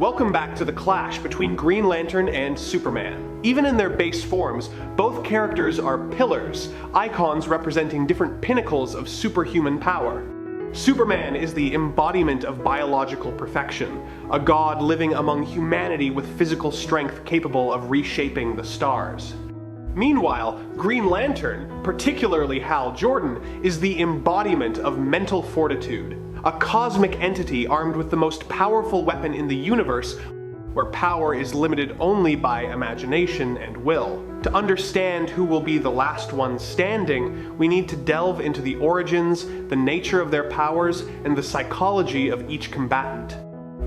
Welcome back to the clash between Green Lantern and Superman. Even in their base forms, both characters are pillars, icons representing different pinnacles of superhuman power. Superman is the embodiment of biological perfection, a god living among humanity with physical strength capable of reshaping the stars. Meanwhile, Green Lantern, particularly Hal Jordan, is the embodiment of mental fortitude, a cosmic entity armed with the most powerful weapon in the universe, where power is limited only by imagination and will. To understand who will be the last one standing, we need to delve into the origins, the nature of their powers, and the psychology of each combatant.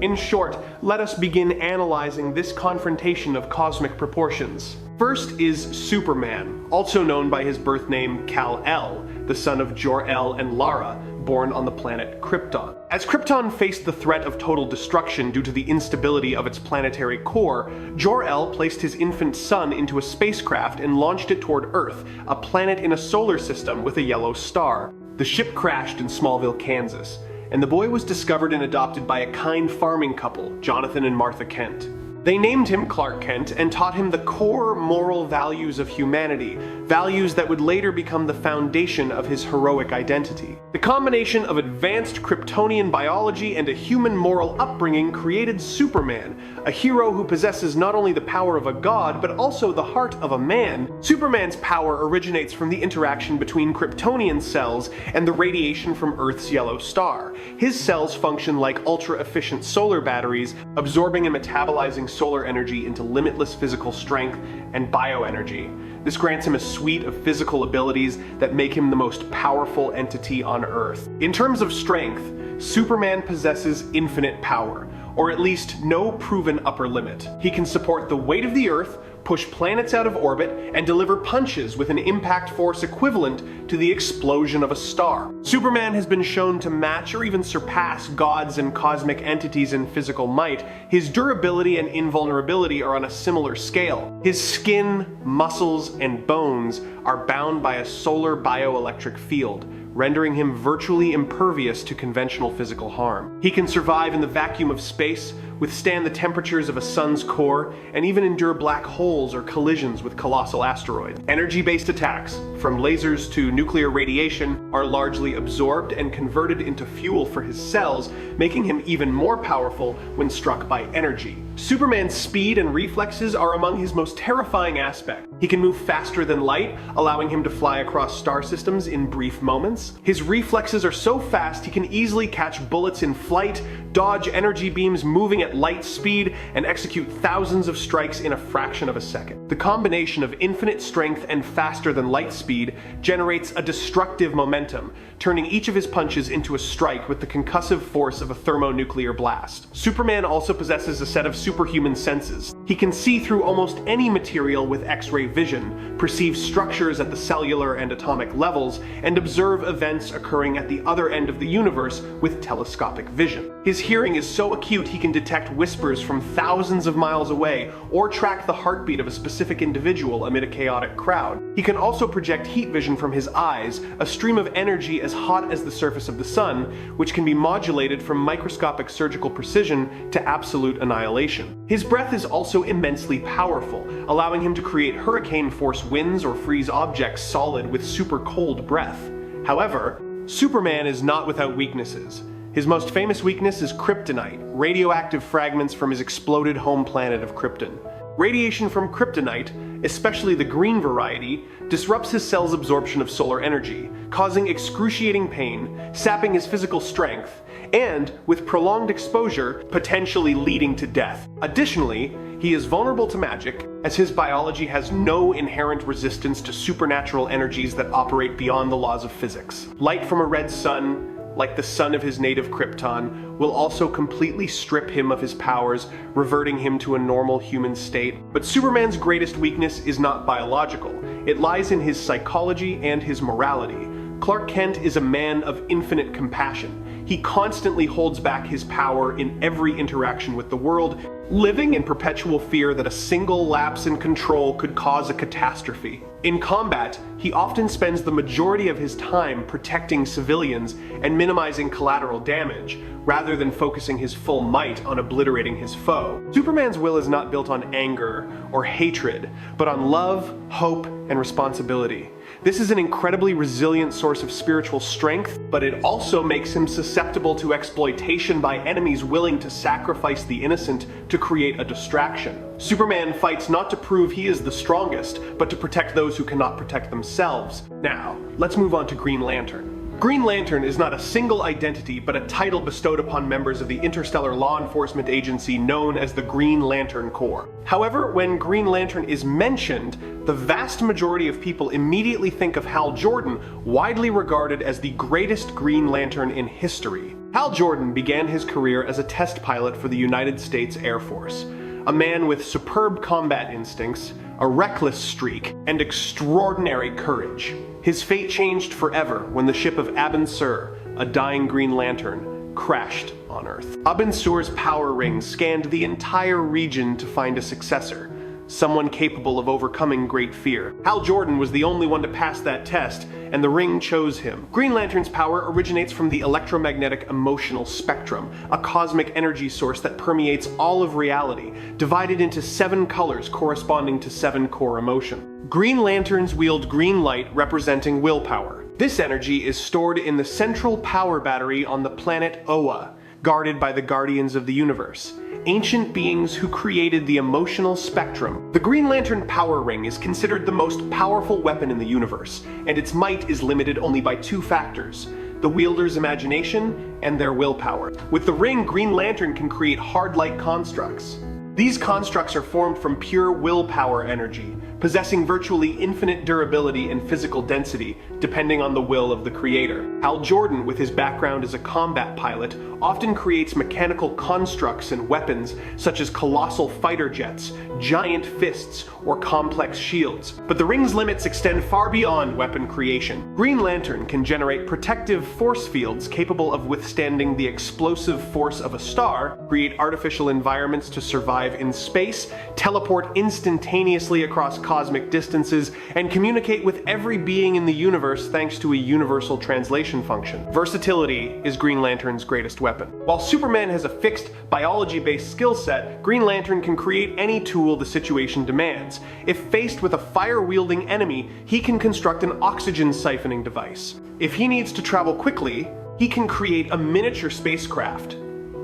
In short, let us begin analyzing this confrontation of cosmic proportions. First is Superman, also known by his birth name Kal-El, the son of Jor-El and Lara, born on the planet Krypton. As Krypton faced the threat of total destruction due to the instability of its planetary core, Jor-El placed his infant son into a spacecraft and launched it toward Earth, a planet in a solar system with a yellow star. The ship crashed in Smallville, Kansas, and the boy was discovered and adopted by a kind farming couple, Jonathan and Martha Kent. They named him Clark Kent and taught him the core moral values of humanity, values that would later become the foundation of his heroic identity. The combination of advanced Kryptonian biology and a human moral upbringing created Superman, a hero who possesses not only the power of a god, but also the heart of a man. Superman's power originates from the interaction between Kryptonian cells and the radiation from Earth's yellow star. His cells function like ultra-efficient solar batteries, absorbing and metabolizing solar energy into limitless physical strength and bioenergy. This grants him a suite of physical abilities that make him the most powerful entity on Earth. In terms of strength, Superman possesses infinite power, or at least no proven upper limit. He can support the weight of the Earth, push planets out of orbit, and deliver punches with an impact force equivalent to the explosion of a star. Superman has been shown to match or even surpass gods and cosmic entities in physical might. His durability and invulnerability are on a similar scale. His skin, muscles, and bones are bound by a solar bioelectric field, rendering him virtually impervious to conventional physical harm. He can survive in the vacuum of space, withstand the temperatures of a sun's core, and even endure black holes or collisions with colossal asteroids. Energy-based attacks, from lasers to nuclear radiation, are largely absorbed and converted into fuel for his cells, making him even more powerful when struck by energy. Superman's speed and reflexes are among his most terrifying aspects. He can move faster than light, allowing him to fly across star systems in brief moments. His reflexes are so fast he can easily catch bullets in flight, dodge energy beams moving at light speed, and execute thousands of strikes in a fraction of a second. The combination of infinite strength and faster than light speed generates a destructive momentum, turning each of his punches into a strike with the concussive force of a thermonuclear blast. Superman also possesses a set of superhuman senses. He can see through almost any material with X-ray vision, perceive structures at the cellular and atomic levels, and observe events occurring at the other end of the universe with telescopic vision. His hearing is so acute he can detect whispers from thousands of miles away, or track the heartbeat of a specific individual amid a chaotic crowd. He can also project heat vision from his eyes, a stream of energy as hot as the surface of the sun, which can be modulated from microscopic surgical precision to absolute annihilation. His breath is also immensely powerful, allowing him to create hurricane-force winds or freeze objects solid with super cold breath. However, Superman is not without weaknesses. His most famous weakness is kryptonite, radioactive fragments from his exploded home planet of Krypton. Radiation from kryptonite, especially the green variety, disrupts his cell's absorption of solar energy, causing excruciating pain, sapping his physical strength, and, with prolonged exposure, potentially leading to death. Additionally, he is vulnerable to magic, as his biology has no inherent resistance to supernatural energies that operate beyond the laws of physics. Light from a red sun, like the sun of his native Krypton, will also completely strip him of his powers, reverting him to a normal human state. But Superman's greatest weakness is not biological. It lies in his psychology and his morality. Clark Kent is a man of infinite compassion. he constantly holds back his power in every interaction with the world, living in perpetual fear that a single lapse in control could cause a catastrophe. In combat, he often spends the majority of his time protecting civilians and minimizing collateral damage, rather than focusing his full might on obliterating his foe. Superman's will is not built on anger or hatred, but on love, hope, and responsibility. This is an incredibly resilient source of spiritual strength, but it also makes him susceptible to exploitation by enemies willing to sacrifice the innocent to create a distraction. Superman fights not to prove he is the strongest, but to protect those who cannot protect themselves. Now, let's move on to Green Lantern. Green Lantern is not a single identity, but a title bestowed upon members of the interstellar law enforcement agency known as the Green Lantern Corps. However, when Green Lantern is mentioned, the vast majority of people immediately think of Hal Jordan, widely regarded as the greatest Green Lantern in history. Hal Jordan began his career as a test pilot for the United States Air Force, a man with superb combat instincts, a reckless streak, and extraordinary courage. His fate changed forever when the ship of Abin Sur, a dying Green Lantern, crashed on Earth. Abin Sur's power ring scanned the entire region to find a successor, someone capable of overcoming great fear. Hal Jordan was the only one to pass that test, and the ring chose him. Green Lantern's power originates from the electromagnetic emotional spectrum, a cosmic energy source that permeates all of reality, divided into 7 colors corresponding to 7 core emotions. Green Lanterns wield green light, representing willpower. This energy is stored in the central power battery on the planet Oa, guarded by the Guardians of the Universe, ancient beings who created the emotional spectrum. The Green Lantern power ring is considered the most powerful weapon in the universe, and its might is limited only by 2 factors: the wielder's imagination and their willpower. With the ring, Green Lantern can create hard-like constructs. These constructs are formed from pure willpower energy, possessing virtually infinite durability and physical density, depending on the will of the creator. Hal Jordan, with his background as a combat pilot, often creates mechanical constructs and weapons such as colossal fighter jets, giant fists, or complex shields. But the ring's limits extend far beyond weapon creation. Green Lantern can generate protective force fields capable of withstanding the explosive force of a star, create artificial environments to survive in space, teleport instantaneously across cosmic distances, and communicate with every being in the universe thanks to a universal translation function. Versatility is Green Lantern's greatest weapon. While Superman has a fixed biology-based skill set, Green Lantern can create any tool the situation demands. If faced with a fire-wielding enemy, he can construct an oxygen siphoning device. If he needs to travel quickly, he can create a miniature spacecraft.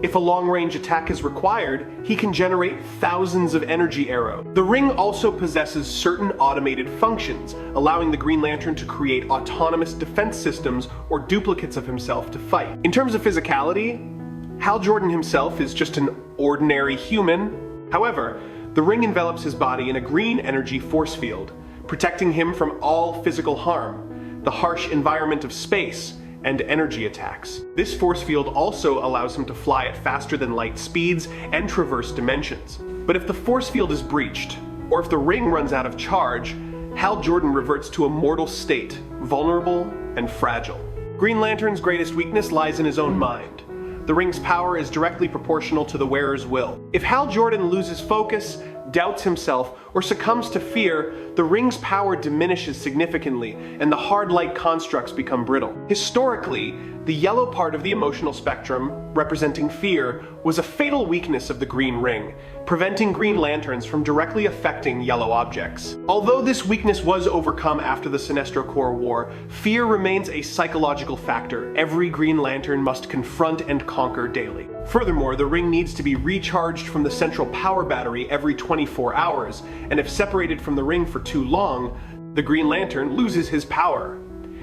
If a long-range attack is required, he can generate thousands of energy arrows. The ring also possesses certain automated functions, allowing the Green Lantern to create autonomous defense systems or duplicates of himself to fight. In terms of physicality, Hal Jordan himself is just an ordinary human. However, the ring envelops his body in a green energy force field, protecting him from all physical harm, the harsh environment of space, and energy attacks. This force field also allows him to fly at faster than light speeds and traverse dimensions. But if the force field is breached, or if the ring runs out of charge, Hal Jordan reverts to a mortal state, vulnerable and fragile. Green Lantern's greatest weakness lies in his own mind. The ring's power is directly proportional to the wearer's will. If Hal Jordan loses focus, doubts himself, or succumbs to fear, the ring's power diminishes significantly, and the hard light constructs become brittle. Historically, the yellow part of the emotional spectrum, representing fear, was a fatal weakness of the green ring, preventing Green Lanterns from directly affecting yellow objects. Although this weakness was overcome after the Sinestro Corps War, fear remains a psychological factor every Green Lantern must confront and conquer daily. Furthermore, the ring needs to be recharged from the central power battery every 24 hours, and if separated from the ring for too long, the Green Lantern loses his power.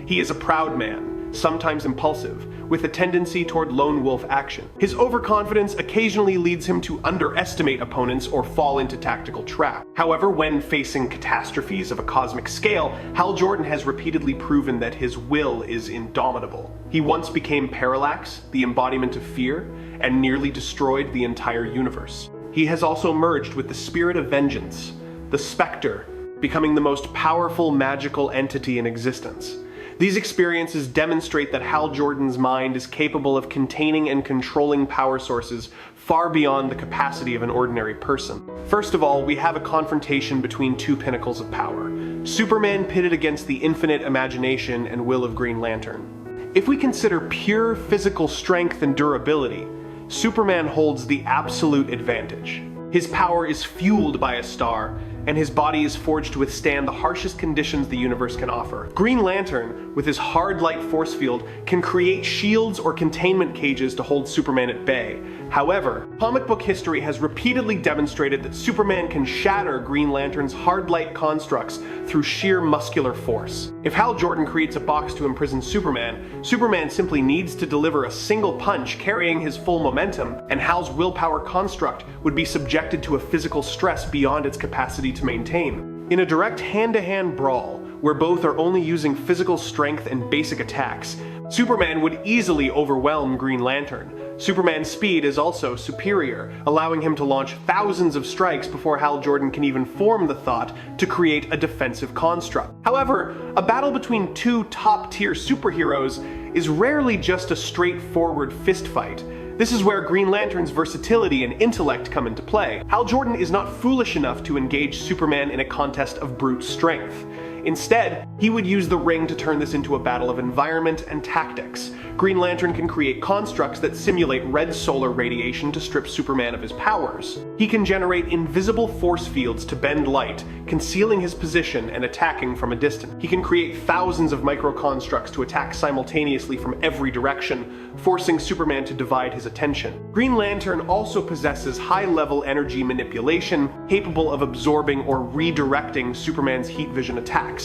He is a proud man, sometimes impulsive, with a tendency toward lone wolf action. His overconfidence occasionally leads him to underestimate opponents or fall into tactical traps. However, when facing catastrophes of a cosmic scale, Hal Jordan has repeatedly proven that his will is indomitable. He once became Parallax, the embodiment of fear, and nearly destroyed the entire universe. He has also merged with the spirit of vengeance, the Spectre, becoming the most powerful magical entity in existence. These experiences demonstrate that Hal Jordan's mind is capable of containing and controlling power sources far beyond the capacity of an ordinary person. First of all, we have a confrontation between two pinnacles of power: Superman pitted against the infinite imagination and will of Green Lantern. If we consider pure physical strength and durability, Superman holds the absolute advantage. His power is fueled by a star, and his body is forged to withstand the harshest conditions the universe can offer. Green Lantern, with his hard light force field, can create shields or containment cages to hold Superman at bay. However, comic book history has repeatedly demonstrated that Superman can shatter Green Lantern's hard light constructs through sheer muscular force. If Hal Jordan creates a box to imprison Superman, Superman simply needs to deliver a single punch carrying his full momentum, and Hal's willpower construct would be subjected to a physical stress beyond its capacity to maintain. In a direct hand-to-hand brawl, where both are only using physical strength and basic attacks, Superman would easily overwhelm Green Lantern. Superman's speed is also superior, allowing him to launch thousands of strikes before Hal Jordan can even form the thought to create a defensive construct. However, a battle between two top-tier superheroes is rarely just a straightforward fistfight. This is where Green Lantern's versatility and intellect come into play. Hal Jordan is not foolish enough to engage Superman in a contest of brute strength. Instead, he would use the ring to turn this into a battle of environment and tactics. Green Lantern can create constructs that simulate red solar radiation to strip Superman of his powers. He can generate invisible force fields to bend light, concealing his position and attacking from a distance. He can create thousands of micro-constructs to attack simultaneously from every direction, forcing Superman to divide his attention. Green Lantern also possesses high-level energy manipulation, capable of absorbing or redirecting Superman's heat vision attacks.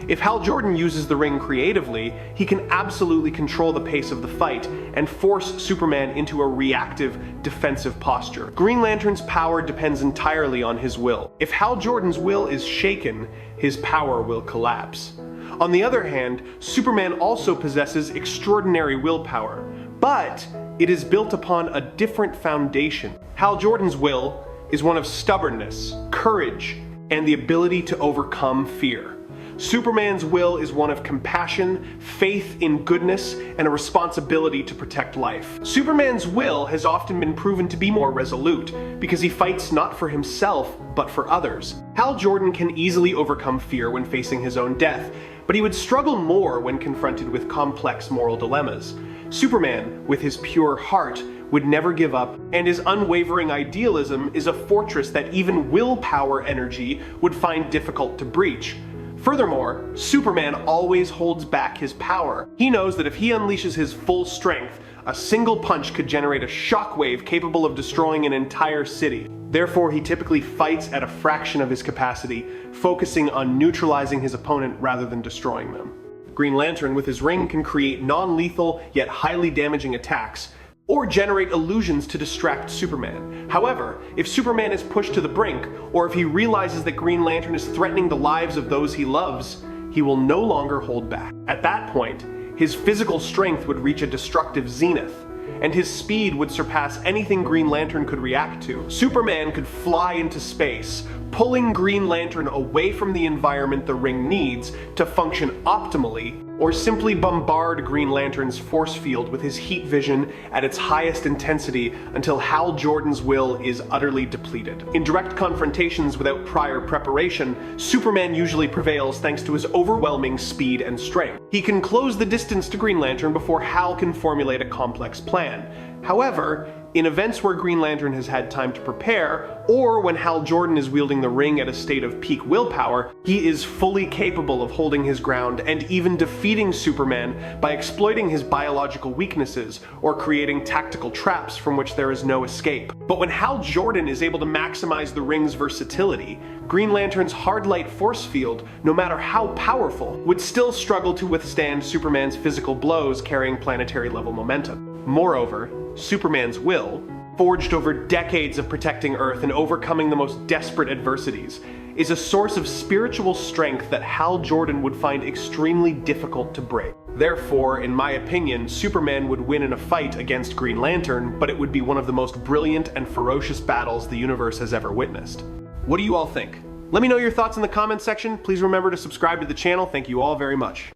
If Hal Jordan uses the ring creatively, he can absolutely control the pace of the fight and force Superman into a reactive, defensive posture. Green Lantern's power depends entirely on his will. If Hal Jordan's will is shaken, his power will collapse. On the other hand, Superman also possesses extraordinary willpower, but it is built upon a different foundation. Hal Jordan's will is one of stubbornness, courage, and the ability to overcome fear. Superman's will is one of compassion, faith in goodness, and a responsibility to protect life. Superman's will has often been proven to be more resolute, because he fights not for himself, but for others. Hal Jordan can easily overcome fear when facing his own death, but he would struggle more when confronted with complex moral dilemmas. Superman, with his pure heart, would never give up, and his unwavering idealism is a fortress that even willpower energy would find difficult to breach. Furthermore, Superman always holds back his power. He knows that if he unleashes his full strength, a single punch could generate a shockwave capable of destroying an entire city. Therefore, he typically fights at a fraction of his capacity, focusing on neutralizing his opponent rather than destroying them. Green Lantern, with his ring, can create non-lethal yet highly damaging attacks, or generate illusions to distract Superman. However, if Superman is pushed to the brink, or if he realizes that Green Lantern is threatening the lives of those he loves, he will no longer hold back. At that point, his physical strength would reach a destructive zenith, and his speed would surpass anything Green Lantern could react to. Superman could fly into space, pulling Green Lantern away from the environment the ring needs to function optimally, or simply bombard Green Lantern's force field with his heat vision at its highest intensity until Hal Jordan's will is utterly depleted. In direct confrontations without prior preparation, Superman usually prevails thanks to his overwhelming speed and strength. He can close the distance to Green Lantern before Hal can formulate a complex plan. However, in events where Green Lantern has had time to prepare, or when Hal Jordan is wielding the ring at a state of peak willpower, he is fully capable of holding his ground and even defeating Superman by exploiting his biological weaknesses or creating tactical traps from which there is no escape. But when Hal Jordan is able to maximize the ring's versatility, Green Lantern's hard light force field, no matter how powerful, would still struggle to withstand Superman's physical blows carrying planetary-level momentum. Moreover, Superman's will, forged over decades of protecting Earth and overcoming the most desperate adversities, is a source of spiritual strength that Hal Jordan would find extremely difficult to break. Therefore, in my opinion, Superman would win in a fight against Green Lantern, but it would be one of the most brilliant and ferocious battles the universe has ever witnessed. What do you all think? Let me know your thoughts in the comments section. Please remember to subscribe to the channel. Thank you all very much.